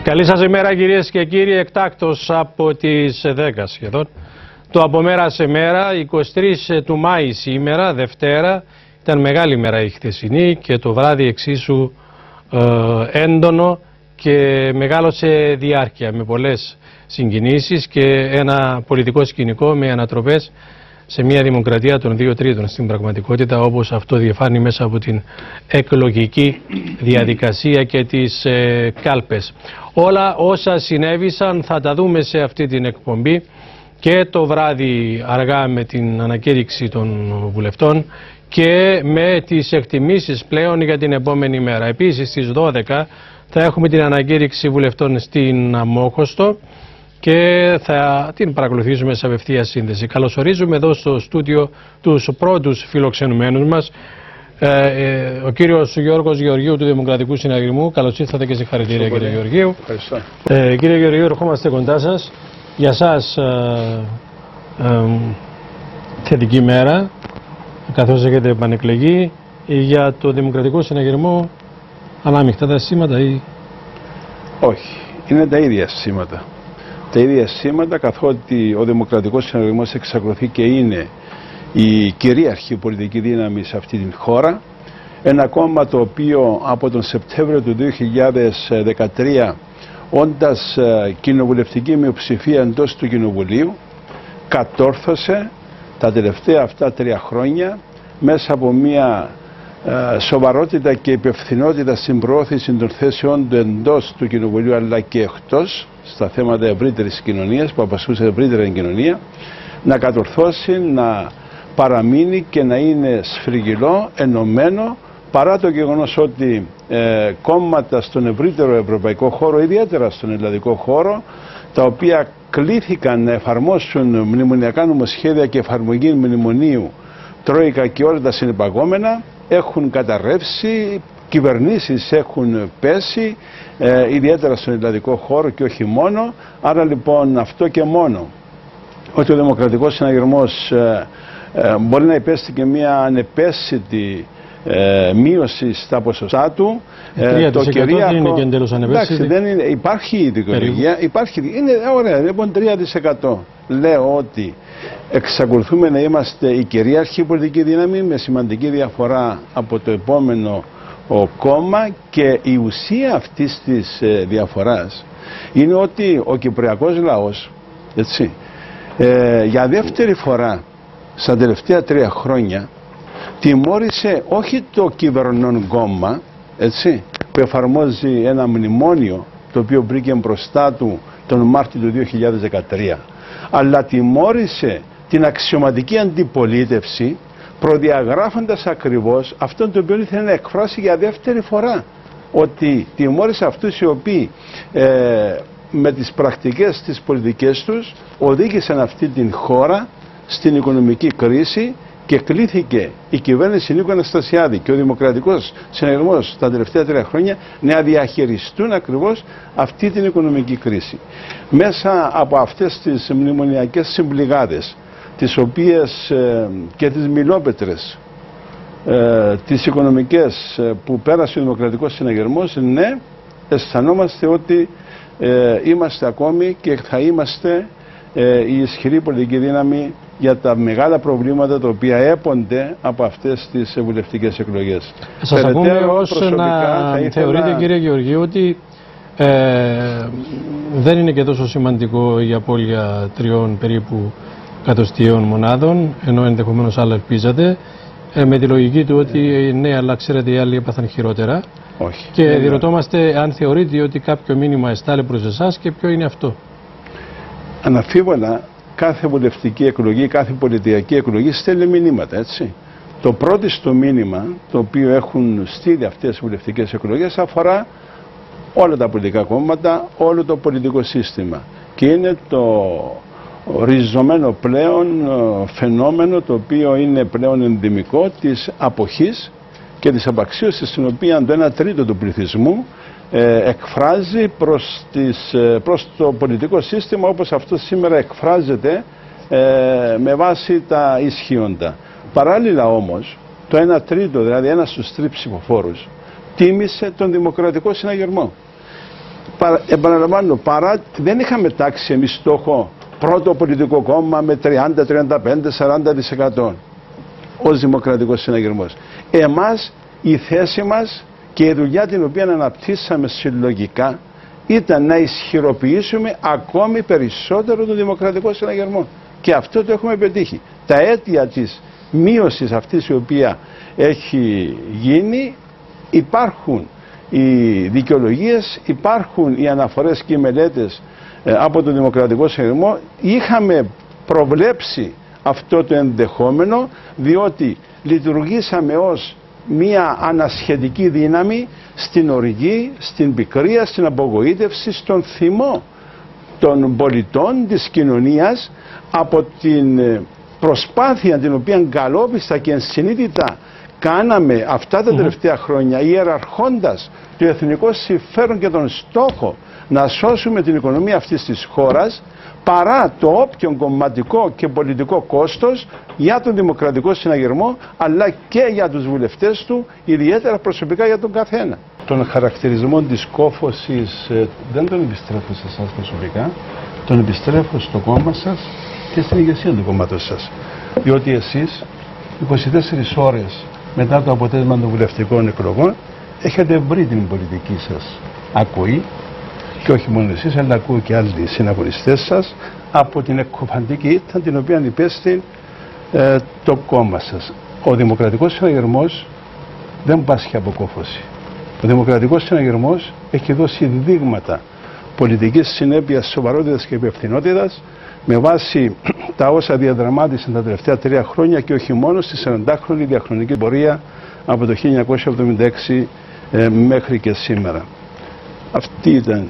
Καλή σας ημέρα κυρίες και κύριοι, εκτάκτως από τις 10 σχεδόν. Το από μέρα σε μέρα, 23 του Μάη σήμερα, Δευτέρα, ήταν μεγάλη μέρα η χθεσινή και το βράδυ εξίσου έντονο και μεγάλο σε διάρκεια με πολλές συγκινήσεις και ένα πολιτικό σκηνικό με ανατροπές σε μια δημοκρατία των 2/3 στην πραγματικότητα, όπως αυτό διεφάνει μέσα από την εκλογική διαδικασία και τις κάλπες. Όλα όσα συνέβησαν θα τα δούμε σε αυτή την εκπομπή και το βράδυ αργά με την ανακήρυξη των βουλευτών και με τις εκτιμήσεις πλέον για την επόμενη μέρα. Επίσης στις 12 θα έχουμε την ανακήρυξη βουλευτών στην Αμόχωστο και θα την παρακολουθήσουμε σε απευθεία σύνδεση. Καλωσορίζουμε εδώ στο στούντιο τους πρώτους φιλοξενουμένους μας, ο κύριος Γιώργος Γεωργίου του Δημοκρατικού Συναγερμού. Καλώς ήρθατε και συγχαρητήρια κύριε Γεωργίου. Ευχαριστώ. Κύριε Γεωργίου, ερχόμαστε κοντά σας. Για σας θετική μέρα, καθώς έχετε επανεκλεγεί. Για το Δημοκρατικό Συναγερμό ανάμεικτα τα σήματα ή... Όχι, είναι τα ίδια σήματα. Τα ίδια σήματα, καθότι ο Δημοκρατικός Συναγερμός εξακολουθεί και είναι η κυρίαρχη πολιτική δύναμη σε αυτή την χώρα. Ένα κόμμα το οποίο από τον Σεπτέμβριο του 2013, όντας κοινοβουλευτική μειοψηφία εντός του Κοινοβουλίου, κατόρθωσε τα τελευταία αυτά 3 χρόνια μέσα από μια σοβαρότητα και υπευθυνότητα στην προώθηση των θέσεων του εντός του Κοινοβουλίου αλλά και εκτός, στα θέματα ευρύτερης κοινωνίας που απασχολούσε ευρύτερη κοινωνία, να κατορθώσει να παραμείνει και να είναι σφριγγυλό, ενωμένο, παρά το γεγονός ότι κόμματα στον ευρύτερο ευρωπαϊκό χώρο, ιδιαίτερα στον ελλαδικό χώρο, τα οποία κλήθηκαν να εφαρμόσουν μνημονιακά νομοσχέδια και εφαρμογή μνημονίου, Τρόικα και όλα τα συνεπαγόμενα, έχουν καταρρεύσει, κυβερνήσεις έχουν πέσει, ιδιαίτερα στον ελλαδικό χώρο και όχι μόνο. Άρα λοιπόν αυτό και μόνο ότι ο Δημοκρατικός Συναγερμός μπορεί να υπέστη και μια ανεπαίσθητη μείωση στα ποσοστά του. Το κυρίαρχο είναι και εντελώς ανεπαίσθητη. Εντάξει, δεν είναι, υπάρχει η δικαιολογία, είναι ωραία, λοιπόν 3%. Λέω ότι εξακολουθούμε να είμαστε η κυρίαρχη πολιτική δύναμη με σημαντική διαφορά από το επόμενο κόμμα, και η ουσία αυτής της διαφοράς είναι ότι ο κυπριακός λαός, έτσι, για δεύτερη φορά στα τελευταία 3 χρόνια τιμώρησε όχι το κυβερνών κόμμα, έτσι, που εφαρμόζει ένα μνημόνιο το οποίο βρήκε μπροστά του τον Μάρτιο του 2013, αλλά τιμώρησε την αξιωματική αντιπολίτευση, προδιαγράφοντας ακριβώς αυτόν το οποίο ήθελε να εκφράσει για δεύτερη φορά, ότι τιμώρησε αυτούς οι οποίοι με τις πρακτικές τις πολιτικές τους οδήγησαν αυτή την χώρα στην οικονομική κρίση και κλήθηκε η κυβέρνηση Νίκου Αναστασιάδη και ο Δημοκρατικός Συναγερμός τα τελευταία 3 χρόνια να διαχειριστούν ακριβώς αυτή την οικονομική κρίση. Μέσα από αυτές τις μνημονιακές συμπληγάδες, τις οποίες και τις μιλόπετρες, τις οικονομικές που πέρασε ο Δημοκρατικός Συναγερμός, ναι, αισθανόμαστε ότι είμαστε ακόμη και θα είμαστε η ισχυρή πολιτική δύναμη για τα μεγάλα προβλήματα τα οποία έπονται από αυτές τις βουλευτικές εκλογές. Σας ακούμε ως να θεωρείτε, κύριε Γεωργίου, ότι δεν είναι και τόσο σημαντικό η απώλεια 3 περίπου εκατοστιαίων μονάδων, ενώ ενδεχομένως άλλα ελπίζατε, με τη λογική του ότι ναι, αλλά ξέρετε οι άλλοι έπαθαν χειρότερα. Όχι. Και διερωτόμαστε αν θεωρείτε ότι κάποιο μήνυμα εστάλει προς εσάς και ποιο είναι αυτό. Αναμφίβολα, κάθε βουλευτική εκλογή, κάθε πολιτιακή εκλογή στέλνει μηνύματα, έτσι. Το πρώτο στο μήνυμα, το οποίο έχουν στείλει αυτές οι βουλευτικές εκλογές, αφορά όλα τα πολιτικά κόμματα, όλο το πολιτικό σύστημα. Και είναι το ριζωμένο πλέον φαινόμενο, το οποίο είναι πλέον ενδυμικό της αποχής και της απαξίωσης, στην οποία το 1/3 του πληθυσμού εκφράζει προς το πολιτικό σύστημα όπως αυτό σήμερα εκφράζεται με βάση τα ισχύοντα. Παράλληλα όμως, το 1/3, δηλαδή 1 στους 3 ψηφοφόρους, τίμησε τον Δημοκρατικό Συναγερμό. επαναλαμβάνω, παρά δεν είχαμε τάξει εμείς στόχο πρώτο πολιτικό κόμμα με 30, 35, 40% ως Δημοκρατικός Συναγερμός. Εμάς η θέση μας και η δουλειά την οποία αναπτύσσαμε συλλογικά ήταν να ισχυροποιήσουμε ακόμη περισσότερο τον Δημοκρατικό Συναγερμό. Και αυτό το έχουμε πετύχει. Τα αίτια της μείωσης αυτής η οποία έχει γίνει, υπάρχουν οι δικαιολογίες, υπάρχουν οι αναφορές και οι μελέτες από τον Δημοκρατικό Συναγερμό. Είχαμε προβλέψει αυτό το ενδεχόμενο, διότι λειτουργήσαμε ως μία ανασχετική δύναμη στην οργή, στην πικρία, στην απογοήτευση, στον θυμό των πολιτών της κοινωνίας από την προσπάθεια την οποία καλόπιστα και ενσυνείδητα κάναμε αυτά τα τελευταία χρόνια, ιεραρχώντας το εθνικό συμφέρον και τον στόχο να σώσουμε την οικονομία αυτής της χώρας, παρά το όποιον κομματικό και πολιτικό κόστος για τον Δημοκρατικό Συναγερμό, αλλά και για τους βουλευτές του, ιδιαίτερα προσωπικά για τον καθένα. Τον χαρακτηρισμό της κόφωσης δεν τον επιστρέφω σε εσάς προσωπικά, τον επιστρέφω στο κόμμα σας και στην ηγεσία του κόμματος σας. Διότι εσείς 24 ώρες μετά το αποτέλεσμα των βουλευτικών εκλογών έχετε βρει την πολιτική σας ακοή, και όχι μόνο εσείς, αλλά ακούω και άλλοι συναγωνιστές σας, από την εκκοφαντική ήττα την οποία υπέστη το κόμμα σας. Ο Δημοκρατικός Συναγερμός δεν πάσχει από κόφωση. Ο Δημοκρατικός Συναγερμός έχει δώσει δείγματα πολιτικής συνέπειας, σοβαρότητας και υπευθυνότητας με βάση τα όσα διαδραμάτισαν τα τελευταία 3 χρόνια και όχι μόνο στη 40χρονη διαχρονική πορεία από το 1976 μέχρι και σήμερα. Αυτή ήταν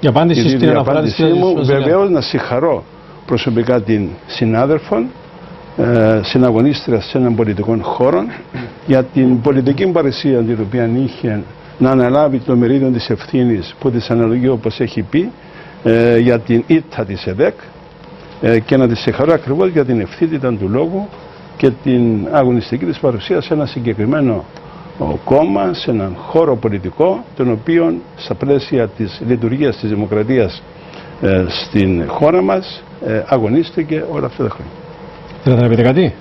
η απάντησή μου. Βεβαίως να συγχαρώ προσωπικά την συνάδελφον, συναγωνίστρια σε έναν πολιτικό χώρο, για την πολιτική παρουσία την οποία είχε να αναλάβει το μερίδιο της ευθύνης που της αναλογεί, όπως έχει πει, για την ήττα της ΕΔΕΚ, και να τη συγχαρώ ακριβώς για την ευθύτητα του λόγου και την αγωνιστική της παρουσία σε ένα συγκεκριμένο κόμμα, σε έναν χώρο πολιτικό, τον οποίο στα πλαίσια της λειτουργίας της δημοκρατίας στην χώρα μας αγωνίστηκε όλα αυτά τα χρόνια. Θέλετε να πείτε κάτι?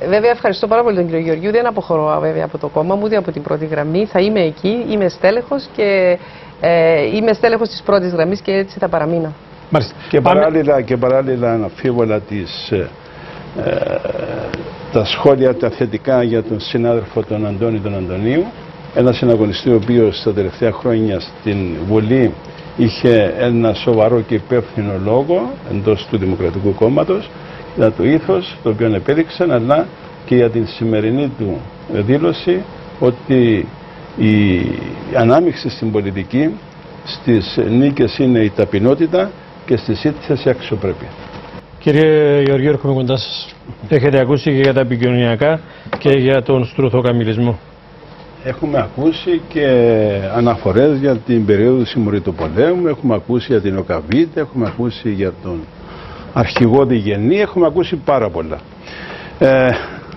Βέβαια, ευχαριστώ πάρα πολύ τον κύριο Γεωργίου. Δεν αποχωρώ βέβαια από το κόμμα μου, ούτε από την πρώτη γραμμή. Θα είμαι εκεί, είμαι στέλεχος και είμαι στέλεχος της πρώτης γραμμής και έτσι θα παραμείνω. Και παράλληλα αναμφίβολα τα σχόλια τα θετικά για τον συνάδελφο τον Αντώνη τον Αντωνίου, ένα συναγωνιστή ο οποίος τα τελευταία χρόνια στην Βουλή είχε ένα σοβαρό και υπεύθυνο λόγο εντός του Δημοκρατικού Κόμματος, για το ήθος το οποίο επέδειξαν, αλλά και για την σημερινή του δήλωση ότι η ανάμειξη στην πολιτική στις νίκες είναι η ταπεινότητα και στις ήττες η αξιοπρέπεια. Κύριε Γεωργίου, έρχομαι κοντά σας. Έχετε ακούσει και για τα επικοινωνιακά και για τον στρουθοκαμιλισμό? Έχουμε ακούσει και αναφορές για την περίοδο συμμορή του πολέμου, έχουμε ακούσει για την ΟΚΑΒΙΤ, έχουμε ακούσει για τον αρχηγό Διγενή, έχουμε ακούσει πάρα πολλά.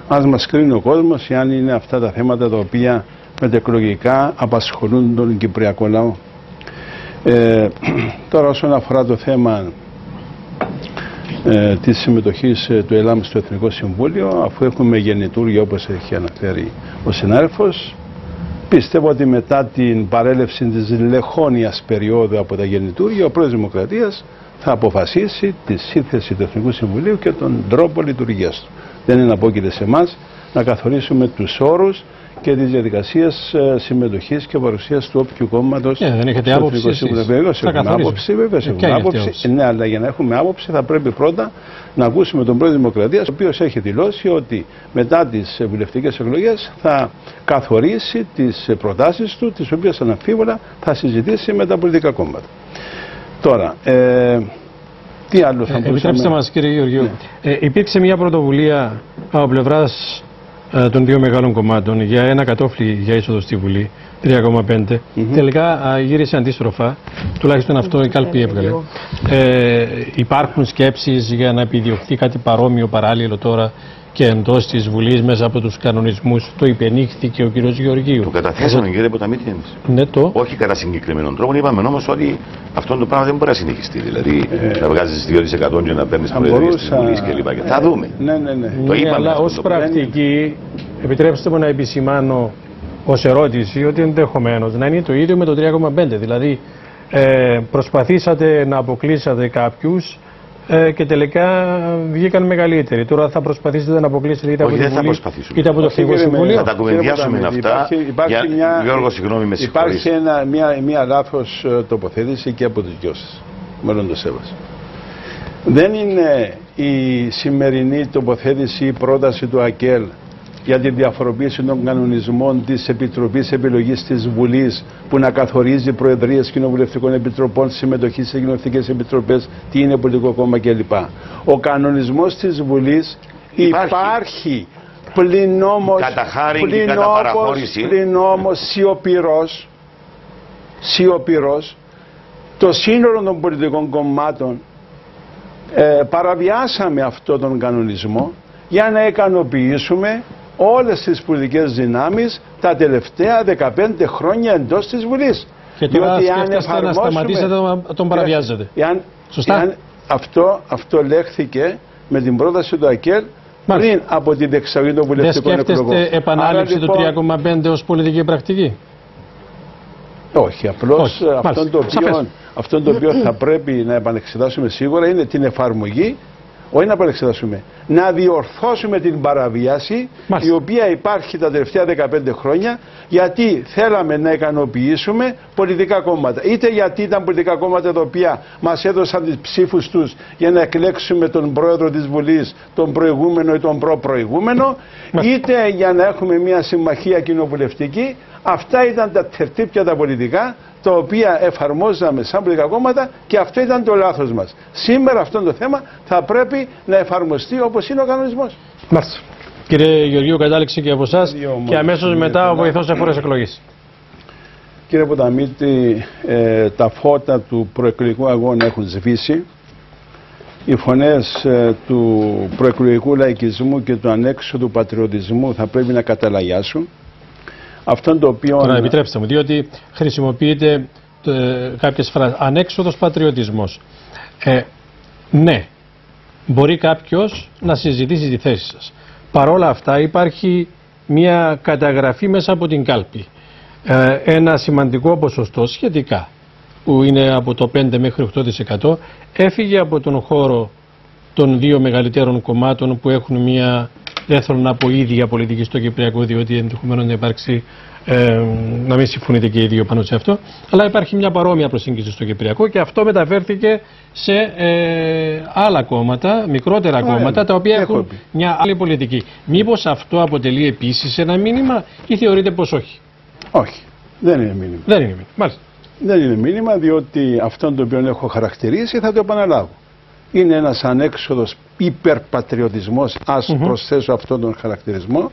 Ας μας κρίνει ο κόσμος εάν είναι αυτά τα θέματα τα οποία μετεκλογικά απασχολούν τον κυπριακό λαό. Τώρα όσον αφορά το θέμα της συμμετοχής του ΕΛΑΜ στο Εθνικό Συμβούλιο, αφού έχουμε γεννητούργια όπως έχει αναφέρει ο συνάδελφος, πιστεύω ότι μετά την παρέλευση της λεχόνιας περίοδου από τα γεννητούργια, ο πρόεδρος Δημοκρατίας θα αποφασίσει τη σύνθεση του Εθνικού Συμβουλίου και τον τρόπο λειτουργίας του. Δεν είναι απόκειται σε εμάς να καθορίσουμε τους όρους και τις διαδικασίες συμμετοχής και παρουσίας του όποιου κόμματος. Δεν έχετε άποψη εσείς? Βεβαίως έχουμε άποψη, ναι, αλλά για να έχουμε άποψη θα πρέπει πρώτα να ακούσουμε τον πρόεδρο Δημοκρατίας, ο οποίος έχει δηλώσει ότι μετά τις βουλευτικές εκλογές θα καθορίσει τις προτάσεις του, τις οποίες αναμφίβολα θα συζητήσει με τα πολιτικά κόμματα. Τώρα, τι άλλο θα μπορούσαμε... Επιτρέψτε μας, κύριε Γεωργίου, υπήρξε μια πρωτοβουλία από πλευράς των δύο μεγάλων κομμάτων για ένα κατόφλι για είσοδο στη Βουλή, 3,5. Τελικά γύρισε αντίστροφα Τουλάχιστον αυτό η κάλπη έβγαλε. Υπάρχουν σκέψεις για να επιδιωχθεί κάτι παρόμοιο, παράλληλο τώρα και εντός της Βουλής μέσα από τους κανονισμούς? Το υπενήχθηκε ο κ. Γεωργίου. Το καταθέσαμε, κύριε Ποταμίτη, εμείς. Ναι, το. Όχι κατά συγκεκριμένων τρόπων. Είπαμε όμως ότι αυτό το πράγμα δεν μπορεί να συνεχιστεί. Δηλαδή να βγάζεις 2% και να παίρνεις προεδρίες της Βουλής κλπ. Θα δούμε. Ναι. Το είπαμε. Αλλά ως πρακτική, επιτρέψτε μου να επισημάνω ως ερώτηση ότι ενδεχομένως να είναι το ίδιο με το 3,5. Δηλαδή προσπαθήσατε να αποκλείσατε κάποιους και τελικά βγήκαν μεγαλύτεροι. Τώρα θα προσπαθήσετε να αποκλείσετε είτε από τη Βουλή είτε από το Εθνικό Συμβούλιο. Θα τα κουβεντιάσουμε αυτά. Γιώργο, συγγνώμη, με συγχωρείς. Υπάρχει μια λάθος τοποθέτηση και από τους δυο σας. Μέλλον το σέβας. Δεν είναι η σημερινή τοποθέτηση ή πρόταση του ΑΚΕΛ για τη διαφοροποίηση των κανονισμών της Επιτροπής Επιλογής της Βουλής που να καθορίζει προεδρίες κοινοβουλευτικών επιτροπών, συμμετοχή σε κοινοβουλευτικές επιτροπές, τι είναι πολιτικό κόμμα κλπ. Ο κανονισμός της Βουλής υπάρχει πλην όμως σιωπηρός το σύνολο των πολιτικών κομμάτων παραβιάσαμε αυτόν τον κανονισμό για να ικανοποιήσουμε όλες τις πολιτικές δυνάμεις τα τελευταία 15 χρόνια εντός της Βουλής. Και τώρα σκέφτεστε να σταματήσετε να τον παραβιάζετε. Σωστά. Αυτό λέχθηκε με την πρόταση του ΑΚΕΛ πριν από την διεξαγωγή των βουλευτικών εκλογών. Δεν σκέφτεστε επανάληψη του 3,5 ως πολιτική πρακτική? Όχι, απλώς αυτό το οποίο θα πρέπει να επανεξετάσουμε σίγουρα είναι την εφαρμογή. Όχι να επανεξετάσουμε, να διορθώσουμε την παραβίαση η οποία υπάρχει τα τελευταία 15 χρόνια, γιατί θέλαμε να ικανοποιήσουμε πολιτικά κόμματα. Είτε γιατί ήταν πολιτικά κόμματα τα οποία μας έδωσαν τις ψήφους τους για να εκλέξουμε τον πρόεδρο της Βουλής, τον προηγούμενο ή τον προπροηγούμενο, είτε για να έχουμε μια συμμαχία κοινοβουλευτική. Αυτά ήταν τα τερτύπια τα πολιτικά, τα οποία εφαρμόζαμε σαν πολιτικά κόμματα, και αυτό ήταν το λάθος μας. Σήμερα αυτό το θέμα θα πρέπει να εφαρμοστεί όπως είναι ο κανονισμός. Μάλιστα. Κύριε Γεωργίου, κατάληξη και από εσάς και αμέσως μετά ο βοηθός εφόρος εκλογής. Κύριε Ποταμίτη, τα φώτα του προεκλογικού αγώνα έχουν σβήσει. Οι φωνές του προεκλογικού λαϊκισμού και του ανέξοδου πατριωτισμού θα πρέπει να καταλαγιάσουν. Αυτόν το οποίο... Τώρα επιτρέψτε μου, διότι χρησιμοποιείτε κάποιες φράσεις. Ανέξοδος πατριωτισμός. Ναι, μπορεί κάποιος να συζητήσει τη θέση σας. Παρόλα αυτά υπάρχει μια καταγραφή μέσα από την κάλπη. Ένα σημαντικό ποσοστό σχετικά, που είναι από το 5 μέχρι 8%, έφυγε από τον χώρο των δύο μεγαλύτερων κομμάτων που έχουν μια... Δεν θέλω να πω ίδια πολιτική στο Κυπριακό, διότι ενδεχομένως να υπάρξει, να μην συμφωνείτε και οι δύο πάνω σε αυτό, αλλά υπάρχει μια παρόμοια προσέγγιση στο Κυπριακό και αυτό μεταφέρθηκε σε άλλα κόμματα, μικρότερα κόμματα, τα οποία έχουν μια άλλη πολιτική. Μήπως αυτό αποτελεί επίσης ένα μήνυμα ή θεωρείτε πως όχι? Όχι, δεν είναι μήνυμα. Δεν είναι μήνυμα, μάλιστα. Δεν είναι μήνυμα, διότι αυτόν το οποίο έχω χαρακτηρίσει θα το επαναλάβω. Είναι ένας ανέξοδος υπερπατριωτισμός, ας προσθέσω αυτόν τον χαρακτηρισμό,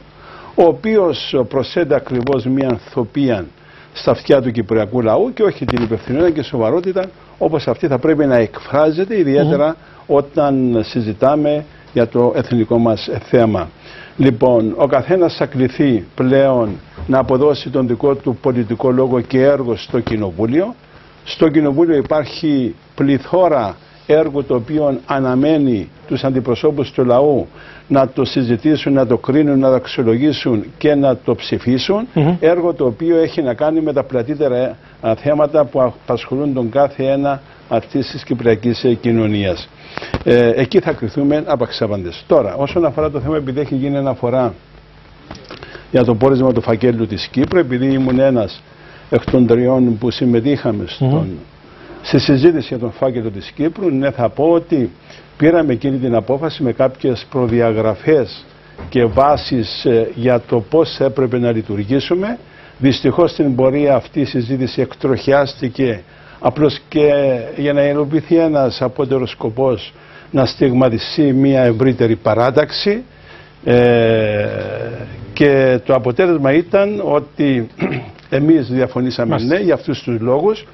ο οποίος προσθέτει ακριβώς μια ανθοπία στα αυτιά του κυπριακού λαού και όχι την υπευθυνότητα και σοβαρότητα όπως αυτή θα πρέπει να εκφράζεται, ιδιαίτερα όταν συζητάμε για το εθνικό μας θέμα. Λοιπόν, ο καθένας θα κληθεί πλέον να αποδώσει τον δικό του πολιτικό λόγο και έργο στο Κοινοβούλιο. Στο Κοινοβούλιο υπάρχει πληθώρα έργο το οποίο αναμένει τους αντιπροσώπους του λαού να το συζητήσουν, να το κρίνουν, να το αξιολογήσουν και να το ψηφίσουν. Έργο το οποίο έχει να κάνει με τα πλατύτερα θέματα που απασχολούν τον κάθε ένα αυτής της κυπριακής κοινωνίας. Εκεί θα κριθούμε απαξιαπαντές. Τώρα, όσον αφορά το θέμα, επειδή έχει γίνει αναφορά για το πόρισμα του φακέλου της Κύπρου, επειδή ήμουν ένας εκ των τριών που συμμετείχαμε στη συζήτηση για τον φάκελο της Κύπρου, ναι, θα πω ότι πήραμε εκείνη την απόφαση με κάποιες προδιαγραφές και βάσεις για το πώς έπρεπε να λειτουργήσουμε. Δυστυχώς στην πορεία αυτή η συζήτηση εκτροχιάστηκε απλώς και για να υλοποιηθεί ένας απότερος σκοπός να στιγματιστεί μια ευρύτερη παράταξη, και το αποτέλεσμα ήταν ότι εμείς διαφωνήσαμε ναι για αυτούς τους λόγους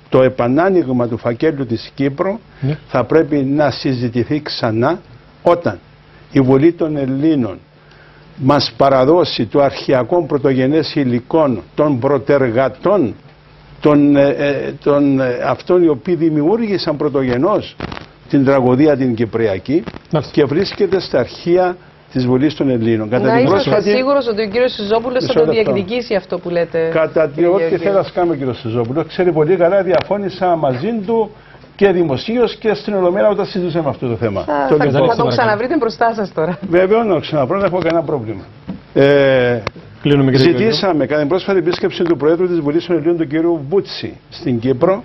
το επανάνοιγμα του φακέλου της Κύπρου θα πρέπει να συζητηθεί ξανά όταν η Βουλή των Ελλήνων μας παραδώσει το αρχαιακό πρωτογενές υλικών των προτεργατών αυτών οι οποίοι δημιούργησαν πρωτογενώς την τραγωδία την Κυπριακή και βρίσκεται στα αρχεία της Βουλής των Ελλήνων. Να είσαστε σίγουρος ότι ο κύριος Συζόπουλος θα το διεκδικήσει αυτό που λέτε? Κατά τη ό,τι θέλει να κάνει ο κύριος Συζόπουλος, ξέρει πολύ καλά, διαφώνησα μαζί του και δημοσίως και στην Ολομέλεια όταν συζητούσαμε αυτό το θέμα. Θα τον ξαναβρείτε μπροστά σας τώρα. Βέβαια, να ξαναβρω, δεν έχω κανένα πρόβλημα. Ζητήσαμε κατά την πρόσφατη επίσκεψη του Προέδρου της Βουλής των Ελλήνων, του κ. Βούτση, στην Κύπρο.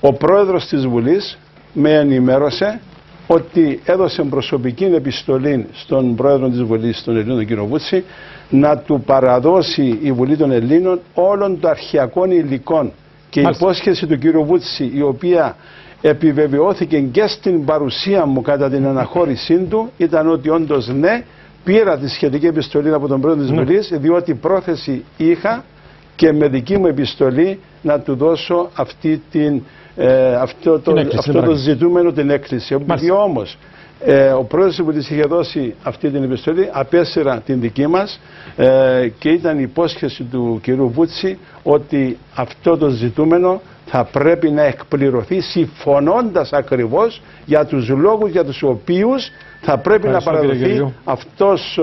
Ο Πρόεδρος της Βουλής με ενημέρωσε ότι έδωσε προσωπική επιστολή στον Πρόεδρο της Βουλής των Ελλήνων, τον κ. Βούτση, να του παραδώσει η Βουλή των Ελλήνων όλων των αρχαιακών υλικών. Και η υπόσχεση του κ. Βούτση, η οποία επιβεβαιώθηκε και στην παρουσία μου κατά την αναχώρησή του, ήταν ότι όντως ναι, πήρα τη σχετική επιστολή από τον Πρόεδρο της Βουλής, διότι πρόθεση είχα και με δική μου επιστολή να του δώσω αυτό το ζητούμενο, την έκκληση. Επειδή όμως ο Πρόεδρος της Βουλής είχε δώσει αυτή την επιστολή, απέσυρα την δική μας και ήταν η υπόσχεση του κ. Βούτση ότι αυτό το ζητούμενο θα πρέπει να εκπληρωθεί, συμφωνώντας ακριβώς για τους λόγους για τους οποίους θα πρέπει να παραδοθεί αυτός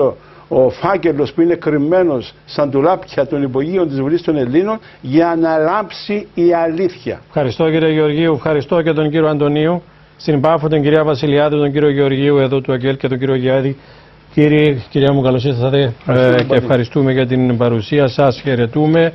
ο φάκελος που είναι κρυμμένος σαν τουλάπια των υπογείων της Βουλής των Ελλήνων, για να λάμψει η αλήθεια. Ευχαριστώ κύριε Γεωργίου, ευχαριστώ και τον κύριο Αντωνίου. Στην Πάφο την κυρία Βασιλιάδη, τον κύριο Γεωργίου εδώ του ΑΚΕΛ και τον κύριο Γιάδη. Κυρία μου, καλώς ήρθατε και ευχαριστούμε για την παρουσία σας. Χαιρετούμε.